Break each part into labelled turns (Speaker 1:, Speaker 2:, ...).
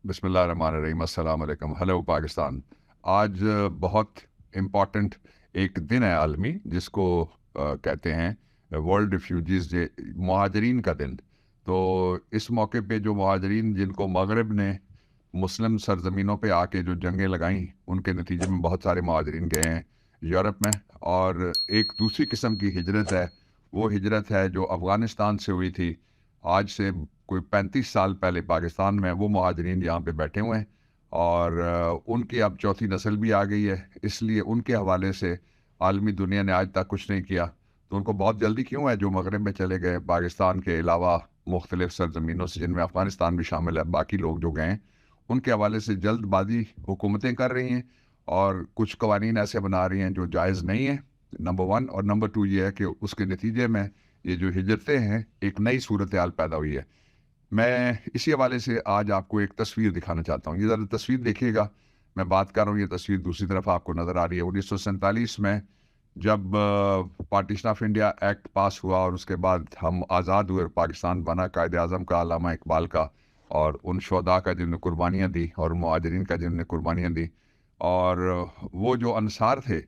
Speaker 1: बिस्मिल्लाहिर्रहमानिर्रहीम, अस्सलाम वालेकुम। हेलो पाकिस्तान। आज बहुत इम्पॉर्टेंट एक दिन है आलमी, जिसको कहते हैं वर्ल्ड रिफ्यूजीज़ डे, मुहाजिरीन का दिन। तो इस मौके पे जो मुहाजिरीन जिनको मगरब ने मुस्लिम सरजमीनों पे आके जो जंगें लगाई, उनके नतीजे में बहुत सारे मुहाजिरीन गए हैं यूरोप में। और एक दूसरी किस्म की हिजरत है, वो हिजरत है जो अफ़गानिस्तान से हुई थी आज से कोई 35 साल पहले पाकिस्तान में। वो मुहाजिरीन यहाँ पे बैठे हुए हैं और उनकी अब चौथी नस्ल भी आ गई है, इसलिए उनके हवाले से आलमी दुनिया ने आज तक कुछ नहीं किया। तो उनको बहुत जल्दी क्यों है? जो मगरब में चले गए, पाकिस्तान के अलावा मुख्तलिफ सरजमीनों से, जिनमें अफ़गानिस्तान भी शामिल है, बाकी लोग जो गए हैं, उनके हवाले से जल्दबाजी हुकूमतें कर रही हैं और कुछ कवानीन ऐसे बना रही हैं जो जायज़ नहीं है, नंबर वन। और नंबर टू ये है कि उसके नतीजे में ये जो हिजरतें हैं, एक नई सूरत हाल पैदा हुई है। मैं इसी हवाले से आज आपको एक तस्वीर दिखाना चाहता हूँ। ये ज़रा तस्वीर देखिएगा। मैं बात कर रहा हूँ, ये तस्वीर दूसरी तरफ आपको नज़र आ रही है। 1947 में जब पार्टीशन ऑफ इंडिया एक्ट पास हुआ और उसके बाद हम आज़ाद हुए, पाकिस्तान बना, कायद आज़म का, अल्लामा इकबाल का, और उन शोदा का जिन्होंने कुर्बानियाँ दी, और मुहाजिरीन का जिन्होंने कुर्बानियाँ दी, और वो जो अंसार थे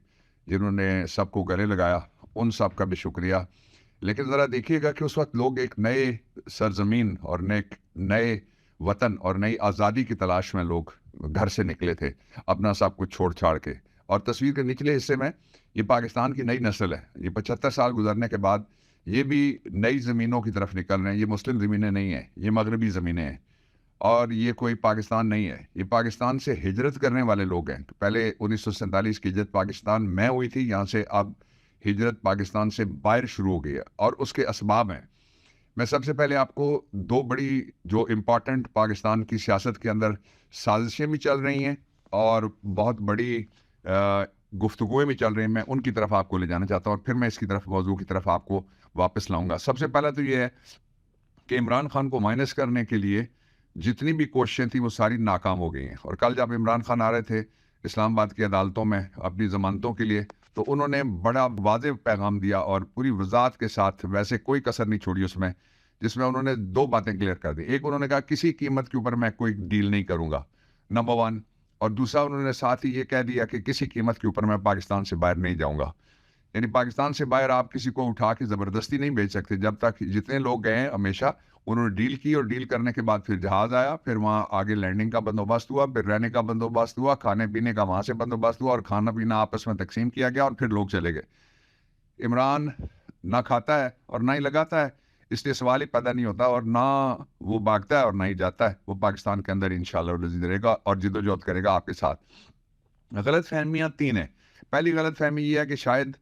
Speaker 1: जिन्होंने सबको गले लगाया, उन सब का भी शुक्रिया। लेकिन ज़रा देखिएगा कि उस वक्त लोग एक नए सरजमीन और नए वतन और नई आज़ादी की तलाश में लोग घर से निकले थे, अपना सब कुछ छोड़ छाड़ के। और तस्वीर के निचले हिस्से में ये पाकिस्तान की नई नस्ल है। ये 75 साल गुजरने के बाद ये भी नई ज़मीनों की तरफ निकल रहे हैं। ये मुस्लिम ज़मीनें नहीं हैं, ये मगरबी ज़मीनें हैं। और ये कोई पाकिस्तान नहीं है, ये पाकिस्तान से हिजरत करने वाले लोग हैं। पहले 1947 की हिजरत पाकिस्तान में हुई थी, यहाँ से अब हिजरत पाकिस्तान से बाहर शुरू हो गई है, और उसके असबाब हैं। मैं सबसे पहले आपको दो बड़ी जो इम्पोर्टेंट पाकिस्तान की सियासत के अंदर साजिशें भी चल रही हैं और बहुत बड़ी गुफ्तगुएँ भी चल रही हैं, मैं उनकी तरफ आपको ले जाना चाहता हूँ, और फिर मैं इसकी तरफ, मौजू की तरफ आपको वापस लाऊंगा। सबसे पहला तो ये है कि इमरान खान को माइनस करने के लिए जितनी भी कोशिशें थी वो सारी नाकाम हो गई हैं। और कल जब इमरान खान आ रहे थे इस्लामाबाद की अदालतों में अपनी ज़मानतों के लिए, तो उन्होंने बड़ा वाज़ेह पैगाम दिया और पूरी वज़ाहत के साथ, वैसे कोई कसर नहीं छोड़ी उसमें, जिसमें उन्होंने दो बातें क्लियर कर दी। एक, उन्होंने कहा किसी कीमत के ऊपर मैं कोई डील नहीं करूँगा, नंबर वन। और दूसरा, उन्होंने साथ ही ये कह दिया कि किसी कीमत के ऊपर मैं पाकिस्तान से बाहर नहीं जाऊँगा। यानी पाकिस्तान से बाहर आप किसी को उठा के ज़बरदस्ती नहीं भेज सकते। जब तक जितने लोग गए हैं, हमेशा उन्होंने डील की, और डील करने के बाद फिर जहाज़ आया, फिर वहाँ आगे लैंडिंग का बंदोबस्त हुआ, फिर रहने का बंदोबस्त हुआ, खाने-पीने का वहाँ से बंदोबस्त हुआ, और खाना-पीना आपस में तक़सीम किया गया, और फिर लोग चले गए। इमरान ना खाता है और ना ही लगाता है, इसलिए सवाल ही पैदा नहीं होता, और ना वो भागता है और ना ही जाता है। वो पाकिस्तान के अंदर इंशाअल्लाह लज़ीज़ रहेगा और जिद्दोजहद करेगा आपके साथ। गलतफ़हमियाँ 3 हैं। पहली गलतफ़हमी ये है कि शायद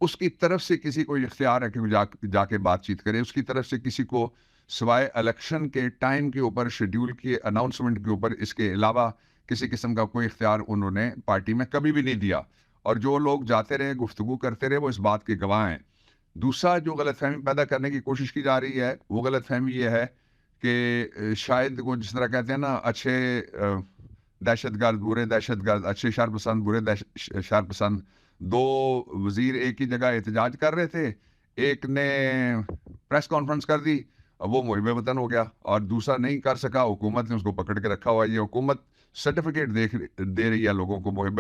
Speaker 1: उसकी तरफ से किसी को इख्तियार है कि वो जाके बातचीत करे। उसकी तरफ से किसी को सिवाय इलेक्शन के टाइम के ऊपर, शेड्यूल के अनाउंसमेंट के ऊपर, इसके अलावा किसी किस्म का कोई इख्तियार उन्होंने पार्टी में कभी भी नहीं दिया। और जो लोग जाते रहे, गुफ्तगू करते रहे, वो इस बात के गवाह हैं। दूसरा जो गलतफ़हमी पैदा करने की कोशिश की जा रही है, वो गलतफ़हमी ये है कि शायद वो जिस तरह कहते हैं ना, अच्छे दहशतगर्द, बुरे दहशतगर्द, अच्छे शरपसंद, बुरे शरपसंद, 2 वज़ीर एक ही जगह एहतजाज कर रहे थे। एक ने प्रेस कॉन्फ्रेंस कर दी, वो मुहिब वतन हो गया, और दूसरा नहीं कर सका, हुकूमत ने उसको पकड़ के रखा हुआ है। ये हुकूमत सर्टिफ़िकेट दे रही है लोगों को मुहिब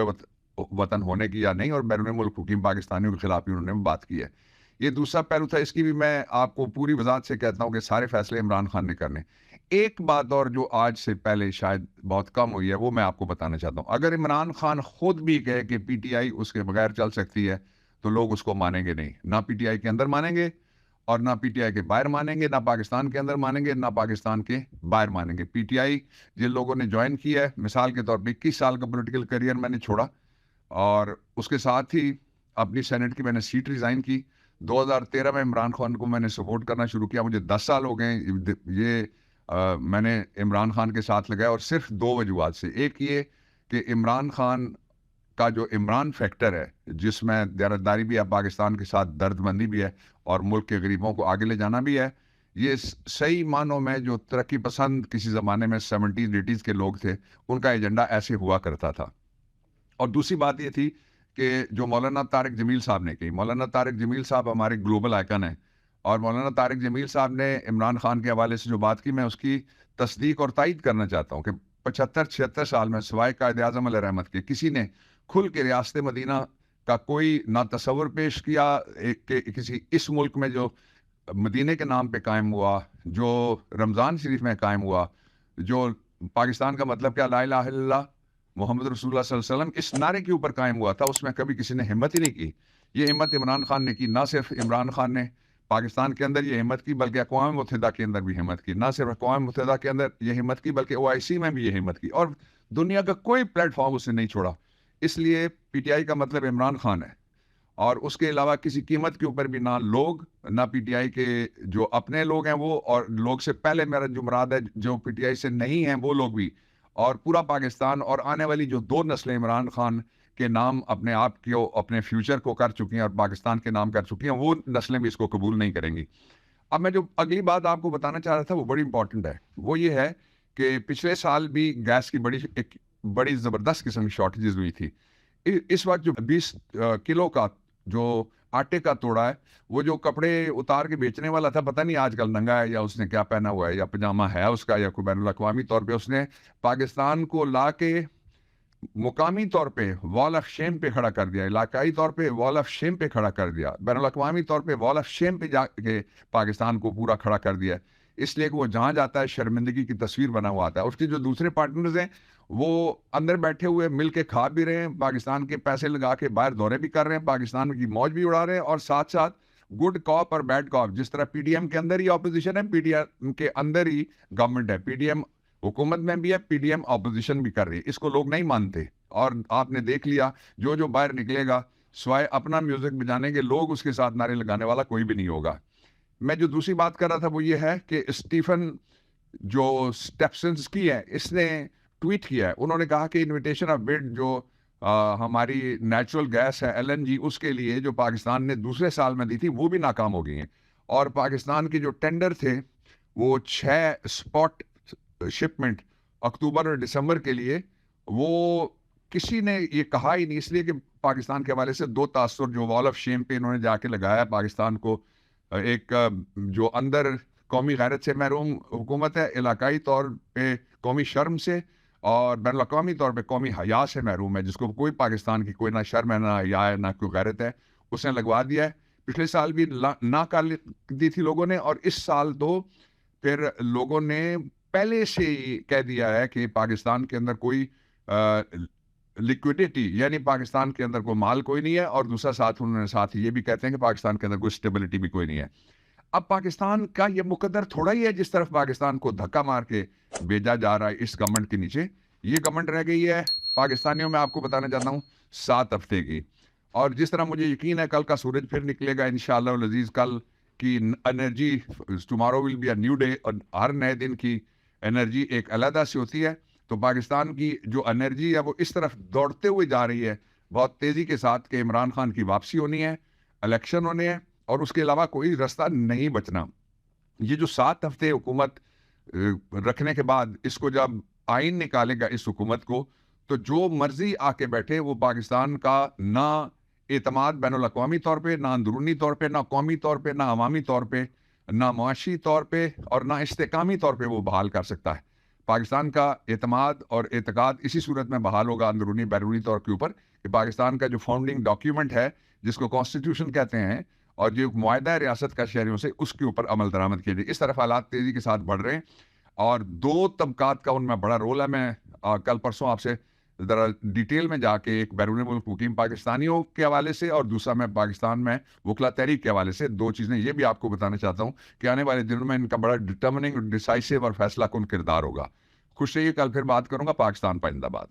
Speaker 1: वतन होने की या नहीं, और बैरून मुल्क मुकीम पाकिस्तानियों के खिलाफ भी उन्होंने बात की है। ये दूसरा पहलू था, इसकी भी मैं आपको पूरी वज़ाहत से कहता हूँ कि सारे फैसले इमरान खान ने करने। एक बात और जो आज से पहले शायद बहुत कम हुई है, वो मैं आपको बताना चाहता हूँ। अगर इमरान खान खुद भी कहे कि पीटीआई उसके बगैर चल सकती है, तो लोग उसको मानेंगे नहीं। ना पीटीआई के अंदर मानेंगे, और ना पीटीआई के बाहर मानेंगे, ना पाकिस्तान के अंदर मानेंगे, ना पाकिस्तान के बाहर मानेंगे। पीटीआई जिन लोगों ने ज्वाइन किया है, मिसाल के तौर पे 21 साल का पॉलिटिकल करियर मैंने छोड़ा, और उसके साथ ही अपनी सेनेट की मैंने सीट रिज़ाइन की। 2013 में इमरान खान को मैंने सपोर्ट करना शुरू किया। मुझे 10 साल हो गए ये मैंने इमरान खान के साथ लगाया, और सिर्फ 2 वजूहात से। एक ये कि इमरान खान का जो इमरान फैक्टर है, जिसमें दयानतदारी भी है, पाकिस्तान के साथ दर्दमंदी भी है, और मुल्क के गरीबों को आगे ले जाना भी है। ये सही मानों में जो तरक्की पसंद किसी ज़माने में 70s 80s के लोग थे, उनका एजेंडा ऐसे हुआ करता था। और दूसरी बात ये थी कि जो मौलाना तारिक जमील साहब ने की, मौलाना तारिक जमील साहब हमारे ग्लोबल आइकन हैं, और मौलाना तारिक जमील साहब ने इमरान खान के हवाले से जो बात की, मैं उसकी तस्दीक और तायद करना चाहता हूँ कि 75-76 साल में सिवाय कायद आज़म अलैहि रहमत के किसी ने खुल के रियासत मदीना का कोई ना तसव्वुर पेश किया कि किसी इस मुल्क में जो मदीने के नाम पे कायम हुआ, जो रमज़ान शरीफ में कायम हुआ, जो पाकिस्तान का मतलब क्या ला इलाहा इल्लल्लाह मोहम्मद रसूलुल्लाह सल्लल्लाहु अलैहि वसल्लम इस नारे के ऊपर कायम हुआ था, उसमें कभी किसी ने हिम्मत ही नहीं की। ये हिम्मत इमरान खान ने की। ना सिर्फ इमरान खान ने पाकिस्तान के अंदर ये हिम्मत की, बल्कि अक़वाम मुत्तहिदा के अंदर भी हिम्मत की। ना सिर्फ अक़वाम मुत्तहिदा के अंदर ये हिम्मत की, बल्कि OIC में भी ये हिम्मत की, और दुनिया का कोई प्लेटफॉर्म उसने नहीं छोड़ा। इसलिए PTI का मतलब इमरान खान है, और उसके अलावा किसी कीमत के ऊपर भी ना लोग, ना PTI के जो अपने लोग हैं वो, और लोग से पहले मेरा जो मुराद है जो PTI से नहीं हैं वो लोग भी, और पूरा पाकिस्तान और आने वाली जो 2 नस्लें इमरान खान के नाम अपने आप को, अपने फ्यूचर को कर चुकी हैं और पाकिस्तान के नाम कर चुकी हैं, वो नस्लें भी इसको कबूल नहीं करेंगी। अब मैं जो अगली बात आपको बताना चाह रहा था वो बड़ी इंपॉर्टेंट है। वो ये है कि पिछले साल भी गैस की एक बड़ी ज़बरदस्त किस्म की शॉर्टेजेस हुई थी। इस वक्त जो 20 किलो का जो आटे का तोड़ा है, वो जो कपड़े उतार के बेचने वाला था, पता नहीं आजकल नंगा है या उसने क्या पहना हुआ है, या पजामा है उसका, या कोई बैनुल अक़वामी तौर पे उसने पाकिस्तान को ला के मुकामी तौर पे वॉल ऑफ शेम पे खड़ा कर दिया, इलाकाई तौर पे वॉल ऑफ शेम पे खड़ा कर दिया, बैनुल अक़वामी तौर पे वॉल ऑफ शेम पे जाके पाकिस्तान को पूरा खड़ा कर दिया। इसलिए कि वो जहाँ जाता है शर्मिंदगी की तस्वीर बना हुआ आता है। उसके जो दूसरे पार्टनर्स हैं वो अंदर बैठे हुए मिल के खा भी रहे हैं, पाकिस्तान के पैसे लगा के बाहर दौरे भी कर रहे हैं, पाकिस्तान की मौज भी उड़ा रहे हैं, और साथ साथ गुड कॉप और बैड कॉप, जिस तरह PDM के अंदर ही ऑपोजिशन है, PDM के अंदर ही गवर्नमेंट है, PDM हुकूमत में भी है, PDM ऑपोजिशन भी कर रही है। इसको लोग नहीं मानते, और आपने देख लिया जो जो बाहर निकलेगा स्वाय अपना म्यूजिक बजाने के, लोग उसके साथ नारे लगाने वाला कोई भी नहीं होगा। मैं जो दूसरी बात कर रहा था वो ये है कि स्टीफन जो स्टेप्सन्स की है, इसने ट्वीट किया है। उन्होंने कहा कि इनविटेशन ऑफ बिड जो हमारी नेचुरल गैस है LNG, उसके लिए जो पाकिस्तान ने दूसरे साल में दी थी वो भी नाकाम हो गई हैं, और पाकिस्तान के जो टेंडर थे वो 6 स्पॉट शिपमेंट अक्टूबर और दिसंबर के लिए, वो किसी ने ये कहा ही नहीं, इसलिए कि पाकिस्तान के हवाले से 2 तासुर जो वॉल ऑफ शेम पे इन्होंने जाके लगाया पाकिस्तान को, एक जो अंदर कौमी गैरत से महरूम हुकूमत है, इलाकाई तौर पे कौमी शर्म से, और बैनुल अक़वामी तौर पे कौमी हया से महरूम है, जिसको कोई पाकिस्तान की कोई ना शर्म है, ना हया है, ना कोई गैरत है, उसने लगवा दिया है। पिछले साल भी ना कर दी थी लोगों ने, और इस साल तो फिर लोगों ने पहले से ही कह दिया है कि पाकिस्तान के अंदर कोई लिक्विडिटी, यानी पाकिस्तान के अंदर कोई माल कोई नहीं है, और दूसरा साथ उन्होंने साथ ये भी कहते हैं कि पाकिस्तान के अंदर कोई स्टेबिलिटी भी कोई नहीं है। अब पाकिस्तान का ये मुकद्दर थोड़ा ही है जिस तरफ पाकिस्तान को धक्का मार के भेजा जा रहा है इस गवर्नमेंट के नीचे। ये गवर्नमेंट रह गई है पाकिस्तानियों में, आपको बताना चाहता हूँ, 7 हफ्ते की, और जिस तरह मुझे यकीन है कल का सूरज फिर निकलेगा इंशाअल्लाह अज़ीज़, कल की energy, tomorrow will be a new day, और हर नए दिन की एनर्जी एक अलग सी होती है। तो पाकिस्तान की जो एनर्जी है वो इस तरफ दौड़ते हुए जा रही है बहुत तेज़ी के साथ कि इमरान खान की वापसी होनी है, इलेक्शन होने हैं, और उसके अलावा कोई रास्ता नहीं बचना। ये जो 7 हफ्ते हुकूमत रखने के बाद, इसको जब आइन निकालेगा इस हुकूमत को, तो जो मर्जी आके बैठे, वो पाकिस्तान का ना एतमाद बैनुल अक़वामी तौर पे, ना अंदरूनी तौर पे, ना कौमी तौर पे, ना अवामी तौर पे, ना मुआशी तौर पे, और ना इस्तेकामी तौर पे वो बहाल कर सकता है। पाकिस्तान का एतमाद और एतकाद इसी सूरत में बहाल होगा अंदरूनी बैरूनी तौर के ऊपर, कि पाकिस्तान का जो फाउंडिंग डॉक्यूमेंट है, जिसको कॉन्स्टिट्यूशन कहते हैं, और जो मुआहदा है रियासत का शहरियों से, उसके ऊपर अमल दरामद किए जाए। इस तरफ हालात तेज़ी के साथ बढ़ रहे हैं, और 2 तबकात का उनमें बड़ा रोल है। मैं कल परसों आपसे ज़रा डिटेल में जाके एक बैरून मुल्क मुकीम पाकिस्तानियों के हवाले से, और दूसरा मैं पाकिस्तान में वकला तहरीक के हवाले से 2 चीज़ें ये भी आपको बताना चाहता हूँ कि आने वाले दिनों में इनका बड़ा डिटर्मिनिंग, डिसाइसिव और फैसला कुन किरदार होगा। खुश रहिए, कल फिर बात करूँगा। पाकिस्तान जिंदाबाद।